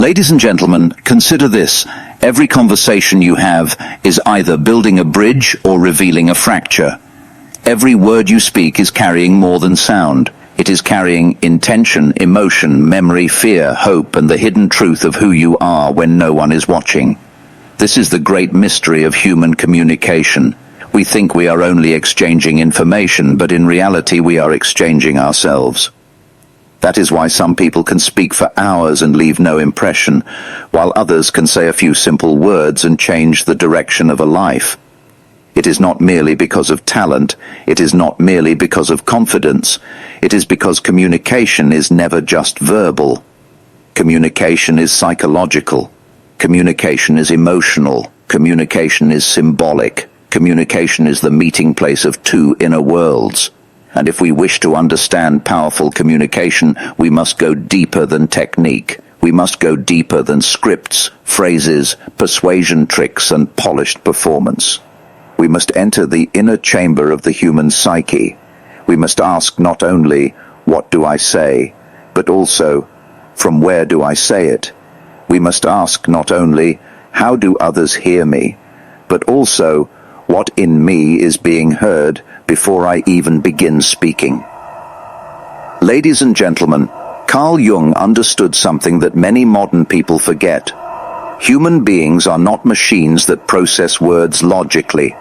Ladies and gentlemen, consider this. Every conversation you have is either building a bridge or revealing a fracture. Every word you speak is carrying more than sound. It is carrying intention, emotion, memory, fear, hope, and the hidden truth of who you are when no one is watching. This is the great mystery of human communication. We think we are only exchanging information, but in reality we are exchanging ourselves. That is why some people can speak for hours and leave no impression, while others can say a few simple words and change the direction of a life. It is not merely because of talent, it is not merely because of confidence, it is because communication is never just verbal. Communication is psychological, communication is emotional, communication is symbolic, communication is the meeting place of two inner worlds. And if we wish to understand powerful communication, we must go deeper than technique. We must go deeper than scripts, phrases, persuasion tricks, and polished performance. We must enter the inner chamber of the human psyche. We must ask not only, what do I say, but also, from where do I say it? We must ask not only, how do others hear me, but also, what in me is being heard before I even begin speaking. Ladies and gentlemen, Carl Jung understood something that many modern people forget. Human beings are not machines that process words logically.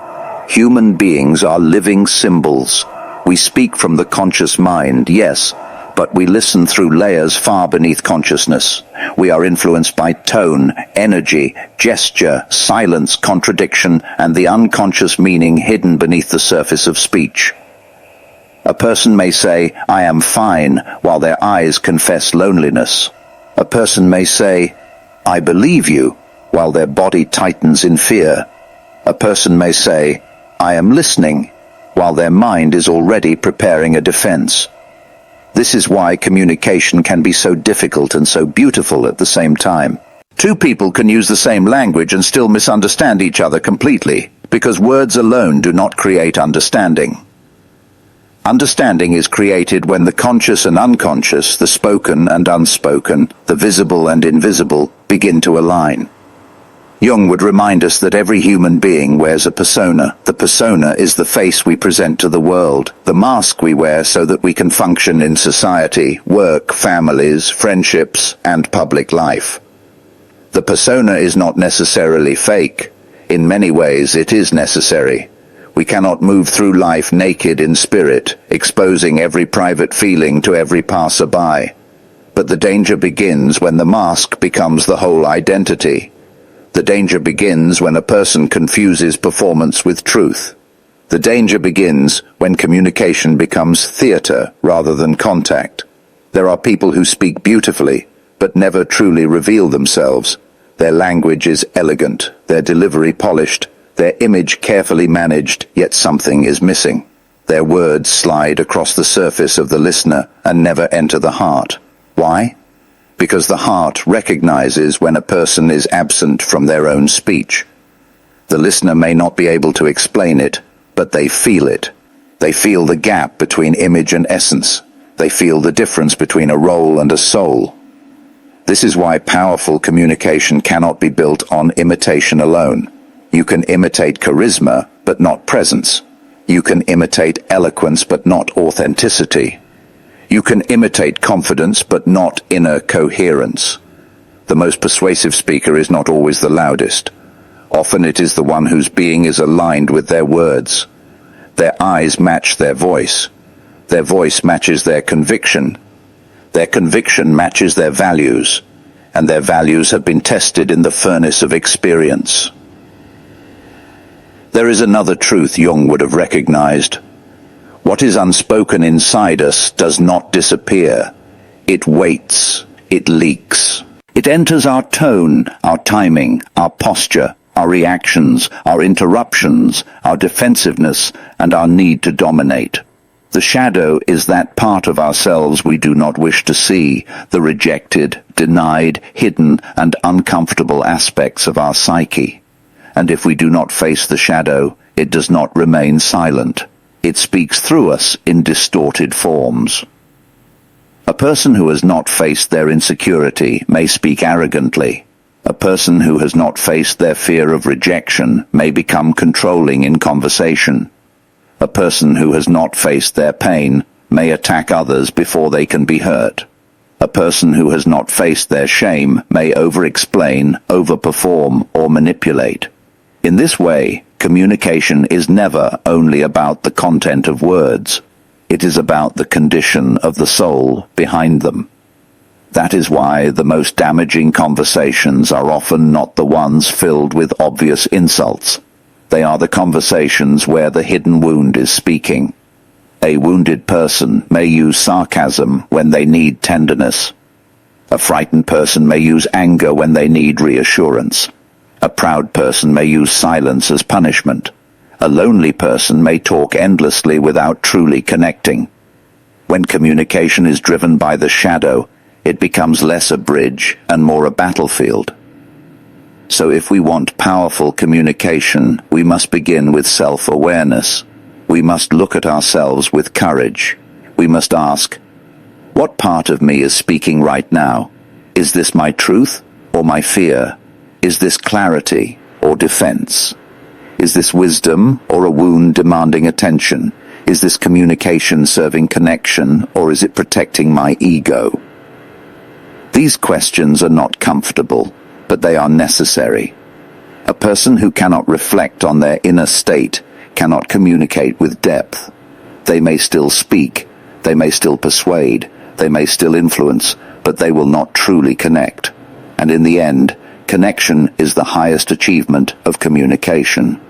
Human beings are living symbols. We speak from the conscious mind, yes, but we listen through layers far beneath consciousness. We are influenced by tone, energy, gesture, silence, contradiction, and the unconscious meaning hidden beneath the surface of speech. A person may say, I am fine, while their eyes confess loneliness. A person may say, I believe you, while their body tightens in fear. A person may say, I am listening, while their mind is already preparing a defense. This is why communication can be so difficult and so beautiful at the same time. Two people can use the same language and still misunderstand each other completely, because words alone do not create understanding. Understanding is created when the conscious and unconscious, the spoken and unspoken, the visible and invisible, begin to align. Jung would remind us that every human being wears a persona. The persona is the face we present to the world, the mask we wear so that we can function in society, work, families, friendships, and public life. The persona is not necessarily fake. In many ways it is necessary. We cannot move through life naked in spirit, exposing every private feeling to every passerby. But the danger begins when the mask becomes the whole identity. The danger begins when a person confuses performance with truth. The danger begins when communication becomes theater rather than contact. There are people who speak beautifully, but never truly reveal themselves. Their language is elegant, their delivery polished, their image carefully managed, yet something is missing. Their words slide across the surface of the listener and never enter the heart. Why? Because the heart recognizes when a person is absent from their own speech. The listener may not be able to explain it, but they feel it. They feel the gap between image and essence. They feel the difference between a role and a soul. This is why powerful communication cannot be built on imitation alone. You can imitate charisma, but not presence. You can imitate eloquence, but not authenticity. You can imitate confidence, but not inner coherence. The most persuasive speaker is not always the loudest. Often it is the one whose being is aligned with their words. Their eyes match their voice. Their voice matches their conviction. Their conviction matches their values. And their values have been tested in the furnace of experience. There is another truth Jung would have recognized. What is unspoken inside us does not disappear. It waits. It leaks. It enters our tone, our timing, our posture, our reactions, our interruptions, our defensiveness, and our need to dominate. The shadow is that part of ourselves we do not wish to see, the rejected, denied, hidden, and uncomfortable aspects of our psyche. And if we do not face the shadow, it does not remain silent. It speaks through us in distorted forms. A person who has not faced their insecurity may speak arrogantly. A person who has not faced their fear of rejection may become controlling in conversation. A person who has not faced their pain may attack others before they can be hurt. A person who has not faced their shame may over-explain, over-perform, or manipulate. In this way, communication is never only about the content of words. It is about the condition of the soul behind them. That is why the most damaging conversations are often not the ones filled with obvious insults. They are the conversations where the hidden wound is speaking. A wounded person may use sarcasm when they need tenderness. A frightened person may use anger when they need reassurance. A proud person may use silence as punishment. A lonely person may talk endlessly without truly connecting. When communication is driven by the shadow, it becomes less a bridge and more a battlefield. So if we want powerful communication, we must begin with self-awareness. We must look at ourselves with courage. We must ask, what part of me is speaking right now? Is this my truth or my fear? Is this clarity or defense? Is this wisdom or a wound demanding attention? Is this communication serving connection, or is it protecting my ego? These questions are not comfortable, but they are necessary. A person who cannot reflect on their inner state cannot communicate with depth. They may still speak, they may still persuade, they may still influence, but they will not truly connect. And in the end, connection is the highest achievement of communication.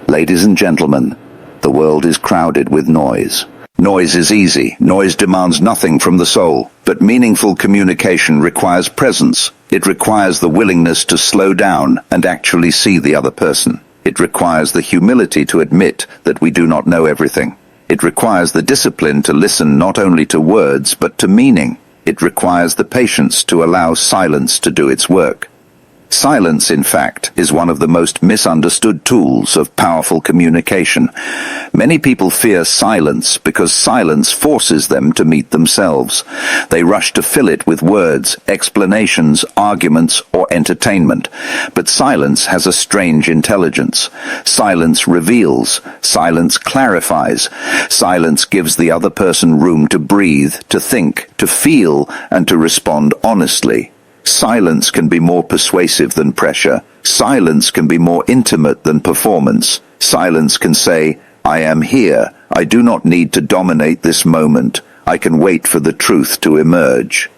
Ladies and gentlemen, the world is crowded with noise. Noise is easy. Noise demands nothing from the soul. But meaningful communication requires presence. It requires the willingness to slow down and actually see the other person. It requires the humility to admit that we do not know everything. It requires the discipline to listen not only to words but to meaning. It requires the patience to allow silence to do its work. Silence, in fact, is one of the most misunderstood tools of powerful communication. Many people fear silence because silence forces them to meet themselves. They rush to fill it with words, explanations, arguments, or entertainment. But silence has a strange intelligence. Silence reveals. Silence clarifies. Silence gives the other person room to breathe, to think, to feel, and to respond honestly. Silence can be more persuasive than pressure. Silence can be more intimate than performance. Silence can say, I am here. I do not need to dominate this moment. I can wait for the truth to emerge.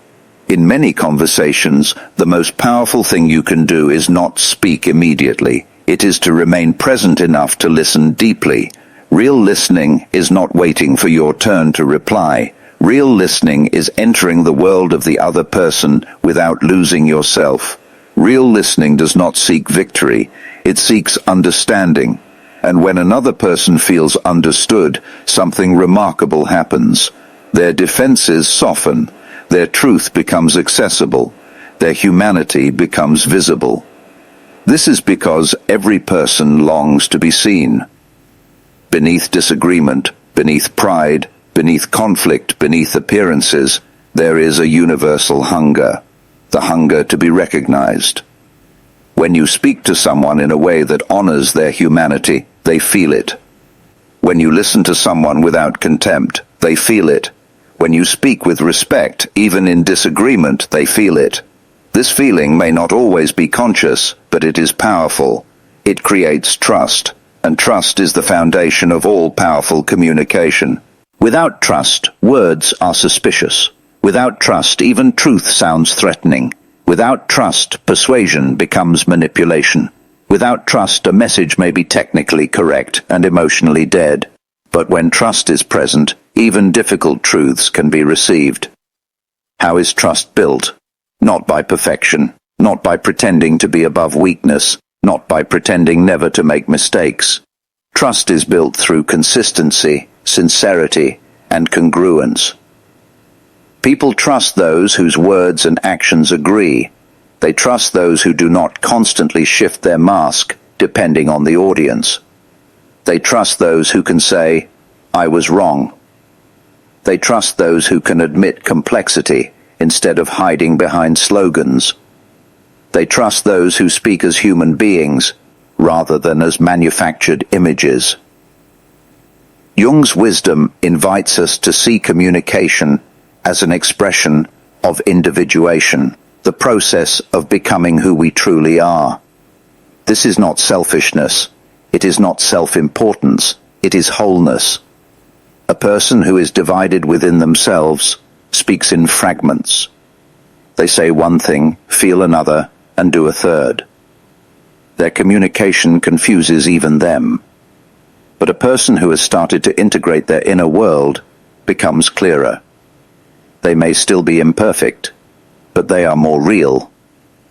In many conversations, the most powerful thing you can do is not speak immediately. It is to remain present enough to listen deeply. Real listening is not waiting for your turn to reply. Real listening is entering the world of the other person without losing yourself. Real listening does not seek victory, it seeks understanding. And when another person feels understood, something remarkable happens. Their defenses soften, their truth becomes accessible, their humanity becomes visible. This is because every person longs to be seen. Beneath disagreement, beneath pride, beneath conflict, beneath appearances, there is a universal hunger, the hunger to be recognized. When you speak to someone in a way that honors their humanity, they feel it. When you listen to someone without contempt, they feel it. When you speak with respect, even in disagreement, they feel it. This feeling may not always be conscious, but it is powerful. It creates trust, and trust is the foundation of all powerful communication. Without trust, words are suspicious. Without trust, even truth sounds threatening. Without trust, persuasion becomes manipulation. Without trust, a message may be technically correct and emotionally dead. But when trust is present, even difficult truths can be received. How is trust built? Not by perfection, not by pretending to be above weakness, not by pretending never to make mistakes. Trust is built through consistency, sincerity, and congruence. People trust those whose words and actions agree. They trust those who do not constantly shift their mask, depending on the audience. They trust those who can say, I was wrong. They trust those who can admit complexity instead of hiding behind slogans. They trust those who speak as human beings rather than as manufactured images. Jung's wisdom invites us to see communication as an expression of individuation, the process of becoming who we truly are. This is not selfishness. It is not self-importance. It is wholeness. A person who is divided within themselves speaks in fragments. They say one thing, feel another, and do a third. Their communication confuses even them. But a person who has started to integrate their inner world becomes clearer. They may still be imperfect, but they are more real.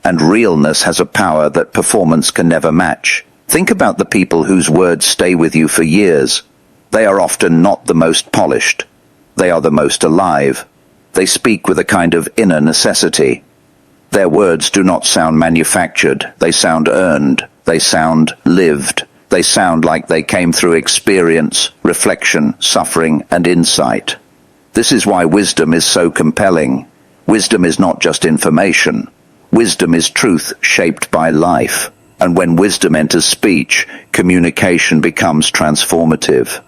And realness has a power that performance can never match. Think about the people whose words stay with you for years. They are often not the most polished. They are the most alive. They speak with a kind of inner necessity. Their words do not sound manufactured. They sound earned. They sound lived. They sound like they came through experience, reflection, suffering, and insight. This is why wisdom is so compelling. Wisdom is not just information. Wisdom is truth shaped by life. And when wisdom enters speech, communication becomes transformative.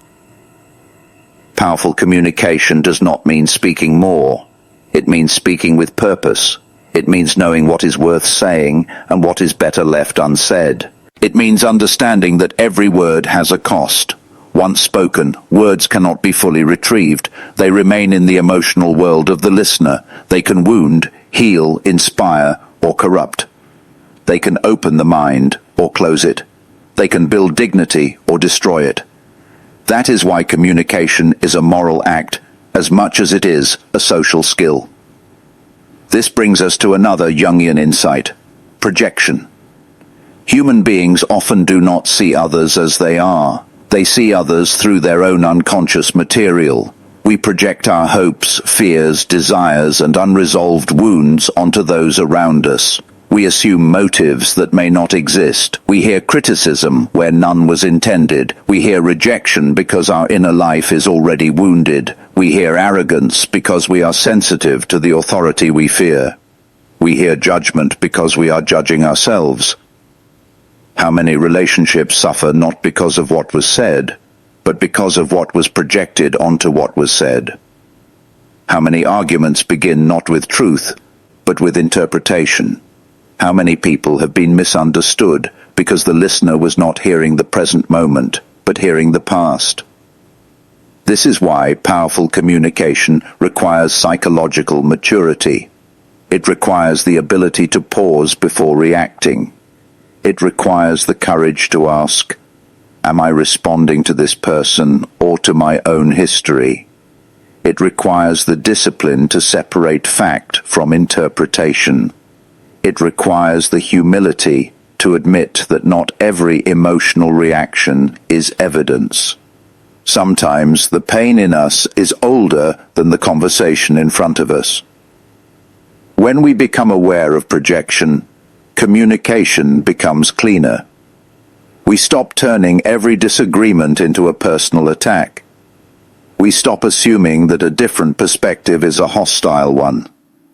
Powerful communication does not mean speaking more. It means speaking with purpose. It means knowing what is worth saying and what is better left unsaid. It means understanding that every word has a cost. Once spoken, words cannot be fully retrieved. They remain in the emotional world of the listener. They can wound, heal, inspire, or corrupt. They can open the mind or close it. They can build dignity or destroy it. That is why communication is a moral act as much as it is a social skill. This brings us to another Jungian insight: projection. Human beings often do not see others as they are. They see others through their own unconscious material. We project our hopes, fears, desires, and unresolved wounds onto those around us. We assume motives that may not exist. We hear criticism where none was intended. We hear rejection because our inner life is already wounded. We hear arrogance because we are sensitive to the authority we fear. We hear judgment because we are judging ourselves. How many relationships suffer not because of what was said, but because of what was projected onto what was said? How many arguments begin not with truth, but with interpretation? How many people have been misunderstood because the listener was not hearing the present moment, but hearing the past? This is why powerful communication requires psychological maturity. It requires the ability to pause before reacting. It requires the courage to ask, am I responding to this person or to my own history? It requires the discipline to separate fact from interpretation. It requires the humility to admit that not every emotional reaction is evidence. Sometimes the pain in us is older than the conversation in front of us. When we become aware of projection, communication becomes cleaner. We stop turning every disagreement into a personal attack. We stop assuming that a different perspective is a hostile one.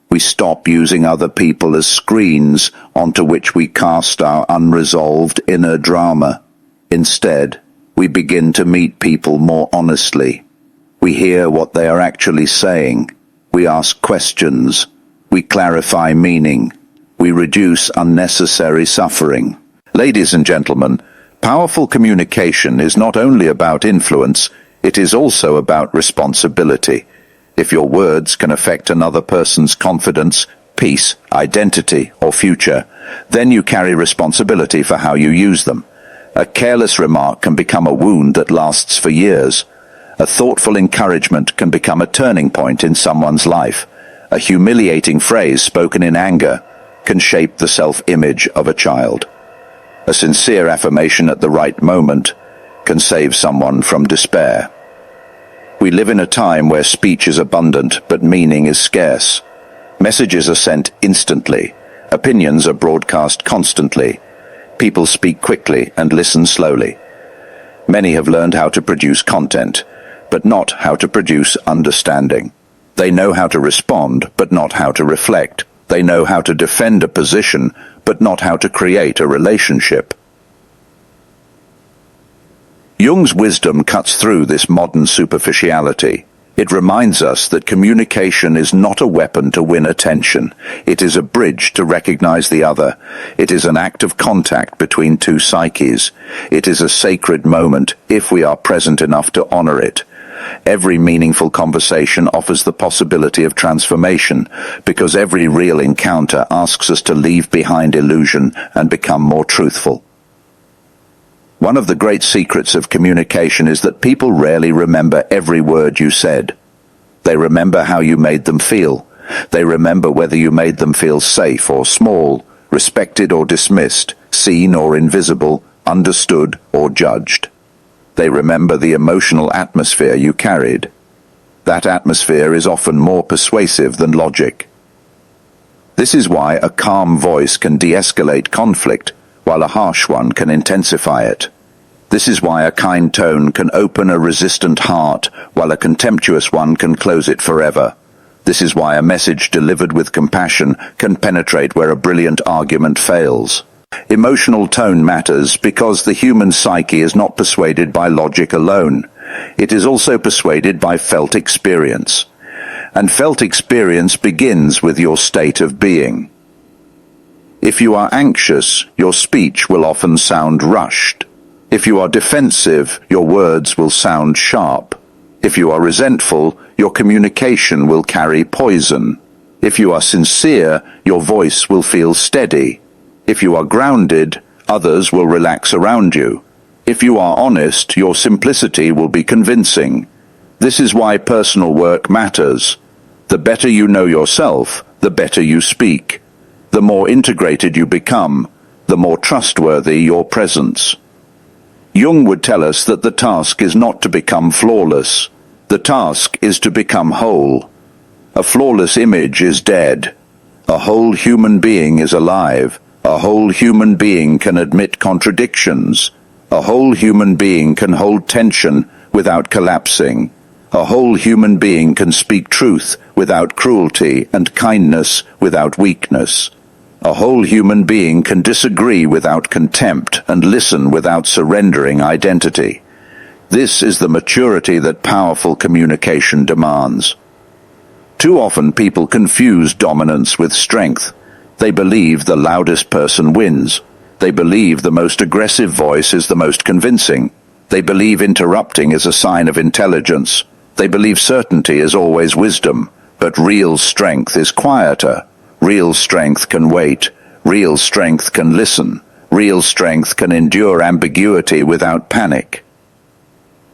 We stop using other people as screens onto which we cast our unresolved inner drama. Instead, we begin to meet people more honestly. We hear what they are actually saying. We ask questions. We clarify meaning. We reduce unnecessary suffering. Ladies and gentlemen, powerful communication is not only about influence, it is also about responsibility. If your words can affect another person's confidence, peace, identity, or future, then you carry responsibility for how you use them. A careless remark can become a wound that lasts for years. A thoughtful encouragement can become a turning point in someone's life. A humiliating phrase spoken in anger can shape the self-image of a child. A sincere affirmation at the right moment can save someone from despair. We live in a time where speech is abundant, but meaning is scarce. Messages are sent instantly. Opinions are broadcast constantly. People speak quickly and listen slowly. Many have learned how to produce content, but not how to produce understanding. They know how to respond, but not how to reflect. They know how to defend a position, but not how to create a relationship. Jung's wisdom cuts through this modern superficiality. It reminds us that communication is not a weapon to win attention. It is a bridge to recognize the other. It is an act of contact between two psyches. It is a sacred moment if we are present enough to honor it. Every meaningful conversation offers the possibility of transformation, because every real encounter asks us to leave behind illusion and become more truthful. One of the great secrets of communication is that people rarely remember every word you said. They remember how you made them feel. They remember whether you made them feel safe or small, respected or dismissed, seen or invisible, understood or judged. They remember the emotional atmosphere you carried. That atmosphere is often more persuasive than logic. This is why a calm voice can de-escalate conflict, while a harsh one can intensify it. This is why a kind tone can open a resistant heart, while a contemptuous one can close it forever. This is why a message delivered with compassion can penetrate where a brilliant argument fails. Emotional tone matters because the human psyche is not persuaded by logic alone. It is also persuaded by felt experience. And felt experience begins with your state of being. If you are anxious, your speech will often sound rushed. If you are defensive, your words will sound sharp. If you are resentful, your communication will carry poison. If you are sincere, your voice will feel steady. If you are grounded, others will relax around you. If you are honest, your simplicity will be convincing. This is why personal work matters. The better you know yourself, the better you speak. The more integrated you become, the more trustworthy your presence. Jung would tell us that the task is not to become flawless. The task is to become whole. A flawless image is dead. A whole human being is alive. A whole human being can admit contradictions. A whole human being can hold tension without collapsing. A whole human being can speak truth without cruelty and kindness without weakness. A whole human being can disagree without contempt and listen without surrendering identity. This is the maturity that powerful communication demands. Too often people confuse dominance with strength. They believe the loudest person wins. They believe the most aggressive voice is the most convincing. They believe interrupting is a sign of intelligence. They believe certainty is always wisdom. But real strength is quieter. Real strength can wait. Real strength can listen. Real strength can endure ambiguity without panic.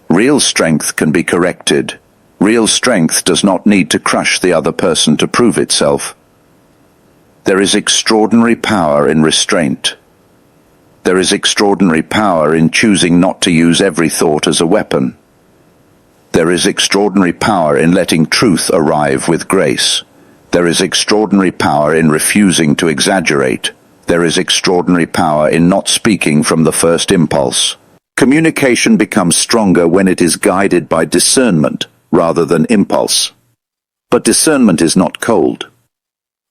Real strength can be corrected. Real strength does not need to crush the other person to prove itself. There is extraordinary power in restraint. There is extraordinary power in choosing not to use every thought as a weapon. There is extraordinary power in letting truth arrive with grace. There is extraordinary power in refusing to exaggerate. There is extraordinary power in not speaking from the first impulse. Communication becomes stronger when it is guided by discernment rather than impulse. But discernment is not cold.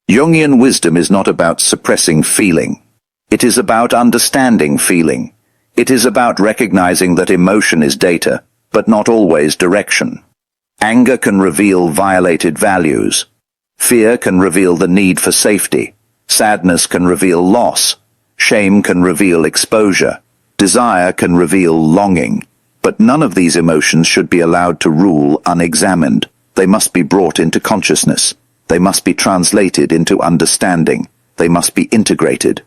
Jungian wisdom is not about suppressing feeling. It is about understanding feeling. It is about recognizing that emotion is data, but not always direction. Anger can reveal violated values. Fear can reveal the need for safety. Sadness can reveal loss. Shame can reveal exposure. Desire can reveal longing. But none of these emotions should be allowed to rule unexamined. They must be brought into consciousness. They must be translated into understanding. They must be integrated.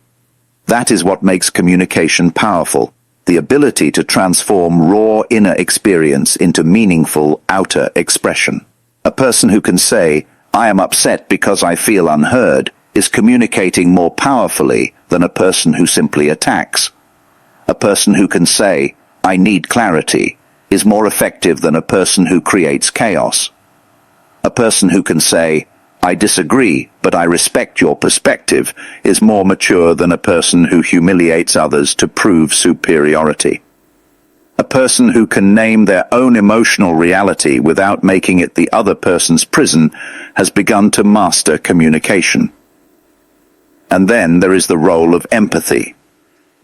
That is what makes communication powerful. The ability to transform raw inner experience into meaningful outer expression. A person who can say, "I am upset because I feel unheard," is communicating more powerfully than a person who simply attacks. A person who can say, "I need clarity," is more effective than a person who creates chaos. A person who can say, "I disagree, but I respect your perspective," is more mature than a person who humiliates others to prove superiority. A person who can name their own emotional reality without making it the other person's prison has begun to master communication. And then there is the role of empathy.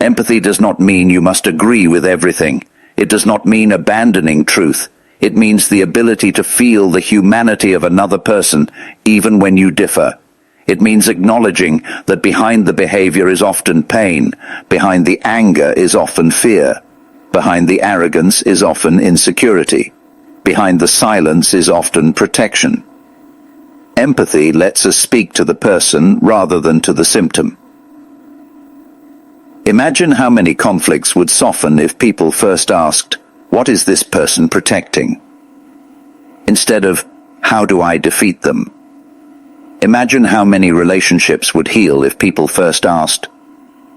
Empathy does not mean you must agree with everything. It does not mean abandoning truth. It means the ability to feel the humanity of another person, even when you differ. It means acknowledging that behind the behavior is often pain, behind the anger is often fear, behind the arrogance is often insecurity, behind the silence is often protection. Empathy lets us speak to the person rather than to the symptom. Imagine how many conflicts would soften if people first asked, "What is this person protecting?" instead of, "How do I defeat them?" Imagine how many relationships would heal if people first asked,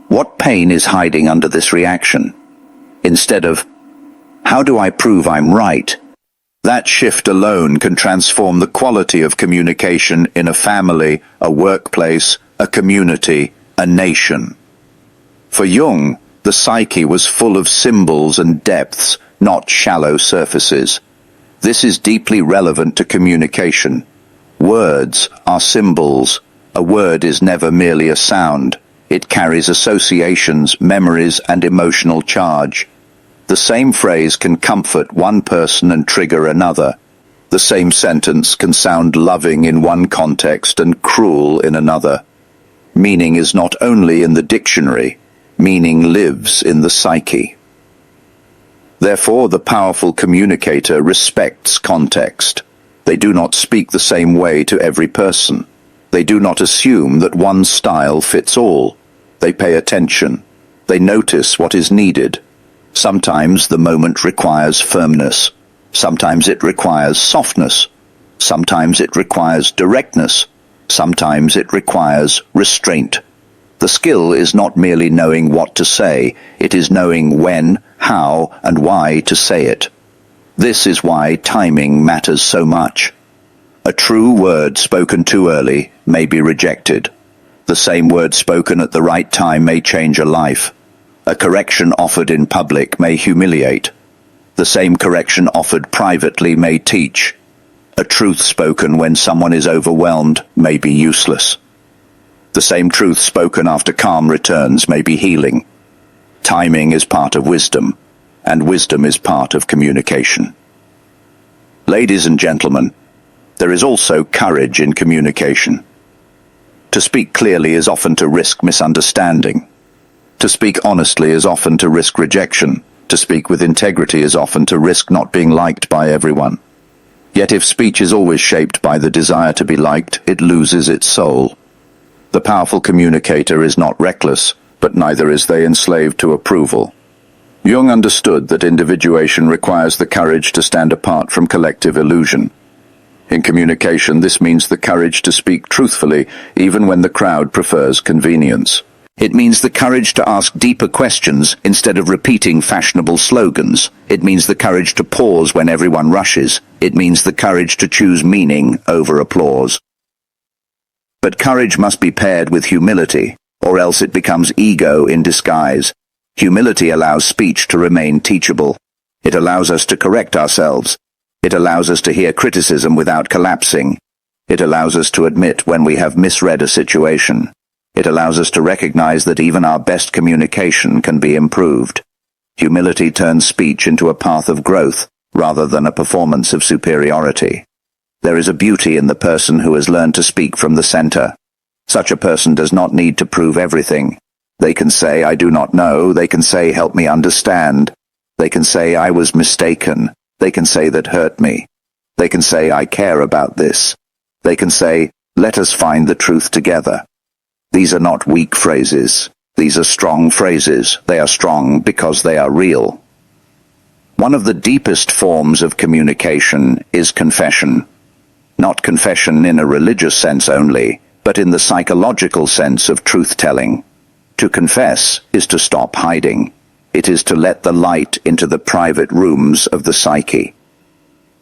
"What pain is hiding under this reaction?" instead of, "How do I prove I'm right?" That shift alone can transform the quality of communication in a family, a workplace, a community, a nation. For Jung, the psyche was full of symbols and depths, not shallow surfaces. This is deeply relevant to communication. Words are symbols. A word is never merely a sound. It carries associations, memories, and emotional charge. The same phrase can comfort one person and trigger another. The same sentence can sound loving in one context and cruel in another. Meaning is not only in the dictionary. Meaning lives in the psyche. Therefore, the powerful communicator respects context. They do not speak the same way to every person. They do not assume that one style fits all. They pay attention. They notice what is needed. Sometimes the moment requires firmness. Sometimes it requires softness. Sometimes it requires directness. Sometimes it requires restraint. The skill is not merely knowing what to say, it is knowing when, how, and why to say it. This is why timing matters so much. A true word spoken too early may be rejected. The same word spoken at the right time may change a life. A correction offered in public may humiliate. The same correction offered privately may teach. A truth spoken when someone is overwhelmed may be useless. The same truth spoken after calm returns may be healing. Timing is part of wisdom, and wisdom is part of communication. Ladies and gentlemen, there is also courage in communication. To speak clearly is often to risk misunderstanding. To speak honestly is often to risk rejection. To speak with integrity is often to risk not being liked by everyone. Yet if speech is always shaped by the desire to be liked, it loses its soul. The powerful communicator is not reckless, but neither is they enslaved to approval. Jung understood that individuation requires the courage to stand apart from collective illusion. In communication, this means the courage to speak truthfully, even when the crowd prefers convenience. It means the courage to ask deeper questions instead of repeating fashionable slogans. It means the courage to pause when everyone rushes. It means the courage to choose meaning over applause. But courage must be paired with humility, or else it becomes ego in disguise. Humility allows speech to remain teachable. It allows us to correct ourselves. It allows us to hear criticism without collapsing. It allows us to admit when we have misread a situation. It allows us to recognize that even our best communication can be improved. Humility turns speech into a path of growth, rather than a performance of superiority. There is a beauty in the person who has learned to speak from the center. Such a person does not need to prove everything. They can say, "I do not know." They can say, "Help me understand." They can say, "I was mistaken." They can say, "That hurt me." They can say, "I care about this." They can say, "Let us find the truth together." These are not weak phrases. These are strong phrases. They are strong because they are real. One of the deepest forms of communication is confession. Not confession in a religious sense only, but in the psychological sense of truth-telling. To confess is to stop hiding. It is to let the light into the private rooms of the psyche.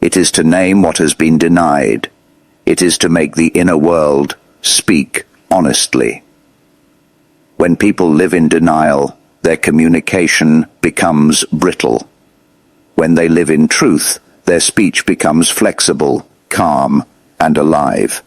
It is to name what has been denied. It is to make the inner world speak honestly. When people live in denial, their communication becomes brittle. When they live in truth, their speech becomes flexible, calm, and alive.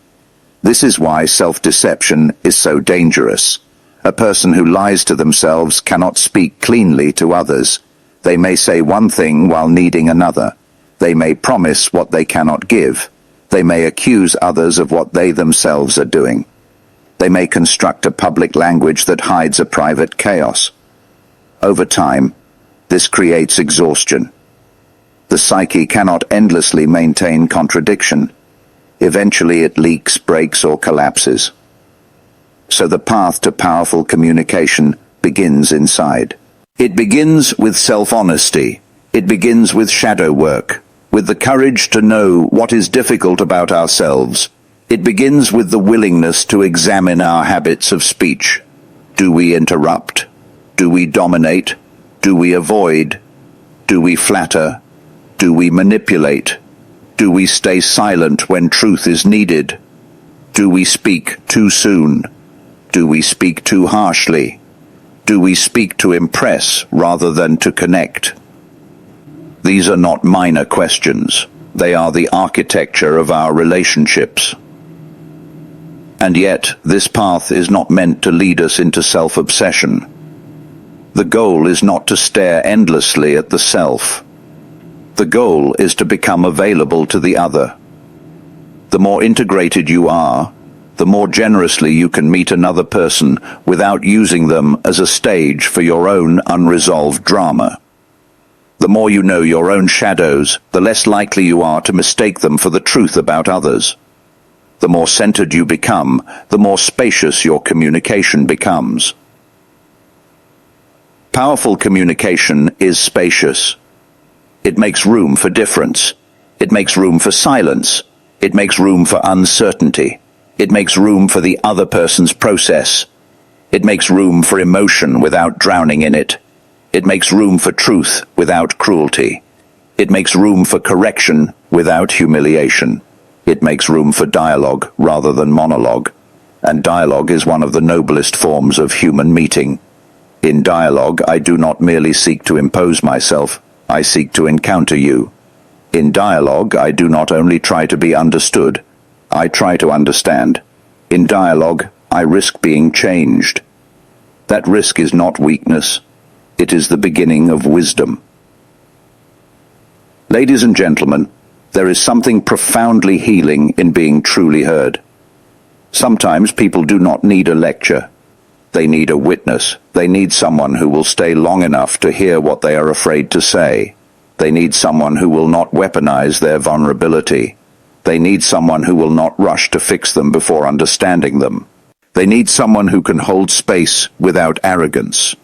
This is why self-deception is so dangerous. A person who lies to themselves cannot speak cleanly to others. They may say one thing while needing another. They may promise what they cannot give. They may accuse others of what they themselves are doing. They may construct a public language that hides a private chaos. Over time, this creates exhaustion. The psyche cannot endlessly maintain contradiction. Eventually it leaks, breaks, or collapses. So the path to powerful communication begins inside. It begins with self-honesty. It begins with shadow work, with the courage to know what is difficult about ourselves. It begins with the willingness to examine our habits of speech. Do we interrupt? Do we dominate? Do we avoid? Do we flatter? Do we manipulate? Do we stay silent when truth is needed? Do we speak too soon? Do we speak too harshly? Do we speak to impress rather than to connect? These are not minor questions. They are the architecture of our relationships. And yet, this path is not meant to lead us into self-obsession. The goal is not to stare endlessly at the self. The goal is to become available to the other. The more integrated you are, the more generously you can meet another person without using them as a stage for your own unresolved drama. The more you know your own shadows, the less likely you are to mistake them for the truth about others. The more centered you become, the more spacious your communication becomes. Powerful communication is spacious. It makes room for difference. It makes room for silence. It makes room for uncertainty. It makes room for the other person's process. It makes room for emotion without drowning in it. It makes room for truth without cruelty. It makes room for correction without humiliation. It makes room for dialogue rather than monologue. And dialogue is one of the noblest forms of human meeting. In dialogue, I do not merely seek to impose myself, I seek to encounter you. In dialogue, I do not only try to be understood, I try to understand. In dialogue, I risk being changed. That risk is not weakness. It is the beginning of wisdom. Ladies and gentlemen, there is something profoundly healing in being truly heard. Sometimes people do not need a lecture. They need a witness. They need someone who will stay long enough to hear what they are afraid to say. They need someone who will not weaponize their vulnerability. They need someone who will not rush to fix them before understanding them. They need someone who can hold space without arrogance.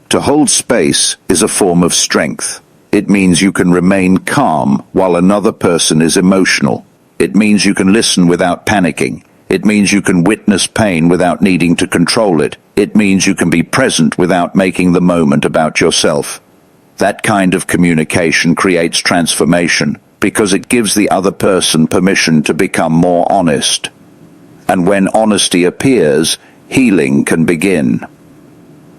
To hold space is a form of strength. It means you can remain calm while another person is emotional. It means you can listen without panicking. It means you can witness pain without needing to control it. It means you can be present without making the moment about yourself. That kind of communication creates transformation because it gives the other person permission to become more honest. And when honesty appears, healing can begin.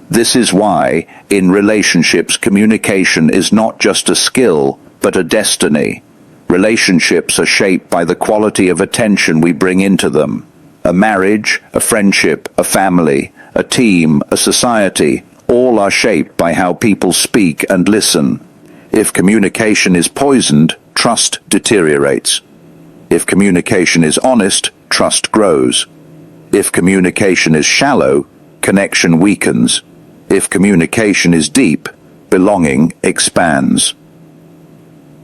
This is why, in relationships, communication is not just a skill, but a destiny. Relationships are shaped by the quality of attention we bring into them. A marriage, a friendship, a family, a team, a society, all are shaped by how people speak and listen. If communication is poisoned, trust deteriorates. If communication is honest, trust grows. If communication is shallow, connection weakens. If communication is deep, belonging expands.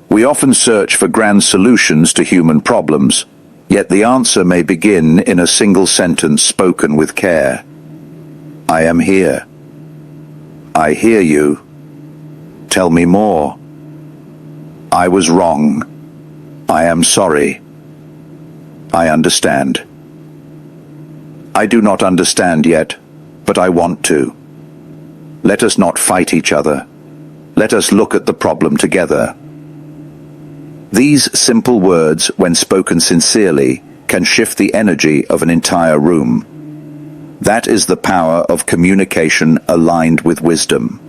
We often search for grand solutions to human problems, yet the answer may begin in a single sentence spoken with care. I am here. I hear you. Tell me more. I was wrong. I am sorry. I understand. I do not understand yet, but I want to. Let us not fight each other. Let us look at the problem together. These simple words, when spoken sincerely, can shift the energy of an entire room. That is the power of communication aligned with wisdom.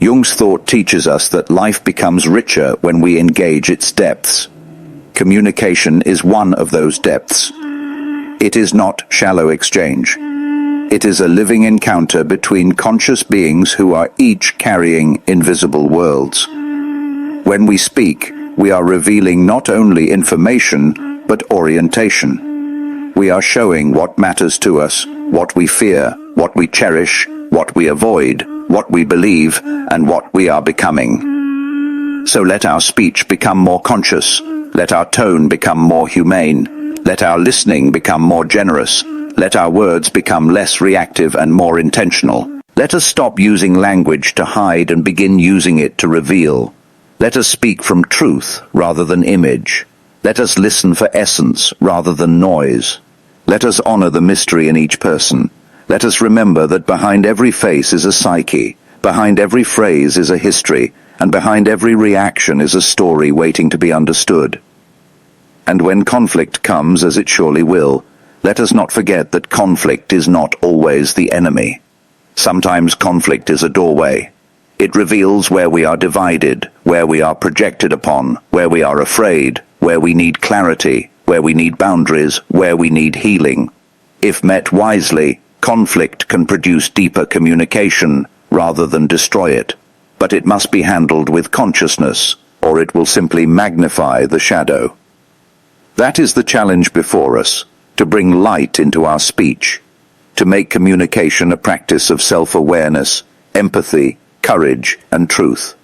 Jung's thought teaches us that life becomes richer when we engage its depths. Communication is one of those depths. It is not shallow exchange. It is a living encounter between conscious beings who are each carrying invisible worlds. When we speak, we are revealing not only information, but orientation. We are showing what matters to us, what we fear, what we cherish, what we avoid, what we believe, and what we are becoming. So let our speech become more conscious. Let our tone become more humane. Let our listening become more generous. Let our words become less reactive and more intentional. Let us stop using language to hide and begin using it to reveal. Let us speak from truth rather than image. Let us listen for essence rather than noise. Let us honor the mystery in each person. Let us remember that behind every face is a psyche, behind every phrase is a history, and behind every reaction is a story waiting to be understood. And when conflict comes, as it surely will, let us not forget that conflict is not always the enemy. Sometimes conflict is a doorway. It reveals where we are divided, where we are projected upon, where we are afraid, where we need clarity, where we need boundaries, where we need healing. If met wisely, conflict can produce deeper communication rather than destroy it. But it must be handled with consciousness, or it will simply magnify the shadow. That is the challenge before us, to bring light into our speech, to make communication a practice of self-awareness, empathy, courage, and truth.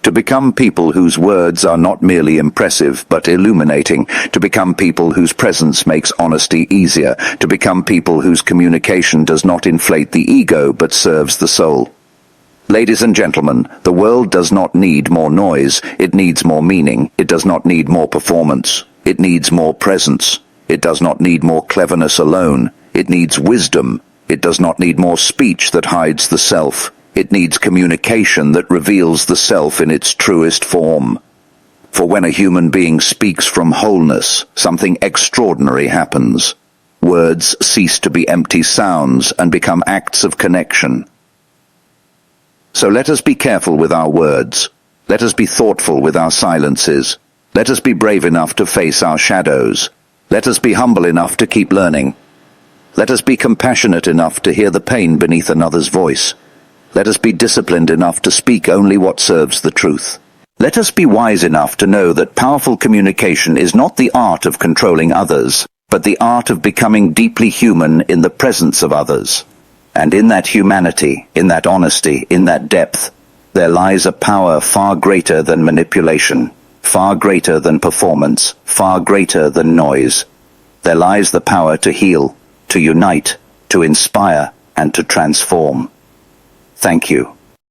To become people whose words are not merely impressive but illuminating, to become people whose presence makes honesty easier, to become people whose communication does not inflate the ego but serves the soul. Ladies and gentlemen, the world does not need more noise, it needs more meaning. It does not need more performance, it needs more presence. It does not need more cleverness alone, it needs wisdom. It does not need more speech that hides the self. It needs communication that reveals the self in its truest form. For when a human being speaks from wholeness, something extraordinary happens. Words cease to be empty sounds and become acts of connection. So let us be careful with our words. Let us be thoughtful with our silences. Let us be brave enough to face our shadows. Let us be humble enough to keep learning. Let us be compassionate enough to hear the pain beneath another's voice. Let us be disciplined enough to speak only what serves the truth. Let us be wise enough to know that powerful communication is not the art of controlling others, but the art of becoming deeply human in the presence of others. And in that humanity, in that honesty, in that depth, there lies a power far greater than manipulation, far greater than performance, far greater than noise. There lies the power to heal, to unite, to inspire, and to transform. Thank you.